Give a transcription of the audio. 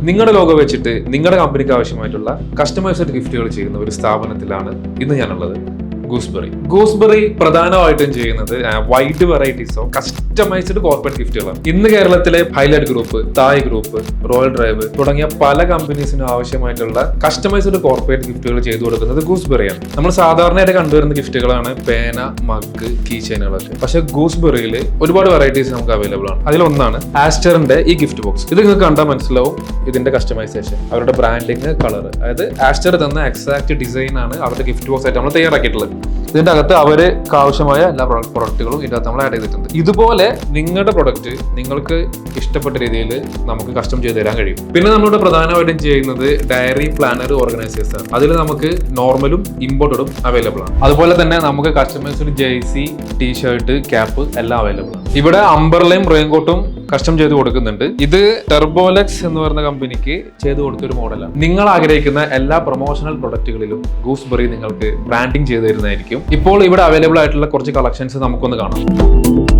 നിങ്ങളുടെ ലോഗോ വെച്ചിട്ട് നിങ്ങളുടെ കമ്പനിക്ക് ആവശ്യമായിട്ടുള്ള കസ്റ്റമൈസ്ഡ് ഗിഫ്റ്റുകൾ ചെയ്യുന്ന ഒരു സ്ഥാപനത്തിലാണ് ഇന്ന് ഞാനുള്ളത്. ഗൂസ്ബെറി പ്രധാനമായിട്ടും ചെയ്യുന്നത് wide varieties of customised corporate ഗിഫ്റ്റുകളാണ്. ഇന്ന് കേരളത്തിലെ ഹൈലൈറ്റ് ഗ്രൂപ്പ്, തായ് ഗ്രൂപ്പ്, റോയൽ ഡ്രൈവ് തുടങ്ങിയ പല കമ്പനീസിനും ആവശ്യമായിട്ടുള്ള കസ്റ്റമൈസ്ഡ് കോർപ്പറേറ്റ് ഗിഫ്റ്റുകൾ ചെയ്തു കൊടുക്കുന്നത് ഗൂസ്ബെറിയാണ്. നമ്മൾ സാധാരണയായിട്ട് കണ്ടുവരുന്ന ഗിഫ്റ്റുകളാണ് പേന, മഗ്, കീ ചെയിനുകളൊക്കെ. പക്ഷെ ഗൂസ്ബെറിയിൽ ഒരുപാട് വെറൈറ്റീസ് നമുക്ക് അവൈലബിൾ ആണ്. അതിലൊന്നാണ് ആസ്റ്ററിന്റെ ഈ ഗിഫ്റ്റ് ബോക്സ്. ഇത് നിങ്ങൾക്ക് കണ്ടാൽ മനസ്സിലാവും ഇതിന്റെ കസ്റ്റമൈസേഷൻ, അവരുടെ ബ്രാൻഡിങ്, കളർ. അതായത് ആസ്റ്റർ തന്ന എക്സാക്ട് ഡിസൈൻ ആണ് അവരുടെ ഗിഫ്റ്റ് ബോക്സ് ആയിട്ട് നമ്മൾ തയ്യാറാക്കിയിട്ടുള്ളത്. ഇതിന്റെ അകത്ത് അവർക്ക് ആവശ്യമായ എല്ലാ പ്രൊഡക്റ്റുകളും ഇതിന്റെ അകത്ത് നമ്മൾ ആഡ് ചെയ്തിട്ടുണ്ട്. ഇതുപോലെ നിങ്ങളുടെ പ്രൊഡക്റ്റ് നിങ്ങൾക്ക് ഇഷ്ടപ്പെട്ട രീതിയിൽ നമുക്ക് കസ്റ്റം ചെയ്ത് തരാൻ കഴിയും. പിന്നെ നമ്മളിവിടെ പ്രധാനമായിട്ടും ചെയ്യുന്നത് ഡയറി, പ്ലാനർ, ഓർഗനൈസേഴ്സ് ആണ്. അതിൽ നമുക്ക് നോർമലും ഇമ്പോർട്ടഡും അവൈലബിൾ ആണ്. അതുപോലെ തന്നെ നമുക്ക് കസ്റ്റമൈസ്ഡ് ജേഴ്സി, ടീഷർട്ട്, ക്യാപ്പ് എല്ലാം അവൈലബിൾ ആണ്. ഇവിടെ അംബർലയും റെയിൻകോട്ടും കസ്റ്റം ചെയ്ത് കൊടുക്കുന്നുണ്ട്. ഇത് ടെർബോലെക്സ് എന്ന് പറയുന്ന കമ്പനിക്ക് ചെയ്ത് കൊടുത്ത ഒരു മോഡലാണ്. നിങ്ങൾ ആഗ്രഹിക്കുന്ന എല്ലാ പ്രൊമോഷണൽ പ്രൊഡക്റ്റുകളിലും ഗൂസ്ബെറി നിങ്ങൾക്ക് ബ്രാൻഡിങ് ചെയ്ത് തരുന്നതായിരിക്കും. ഇപ്പോൾ ഇവിടെ അവൈലബിൾ ആയിട്ടുള്ള കുറച്ച് കളക്ഷൻസ് നമുക്കൊന്ന് കാണാം.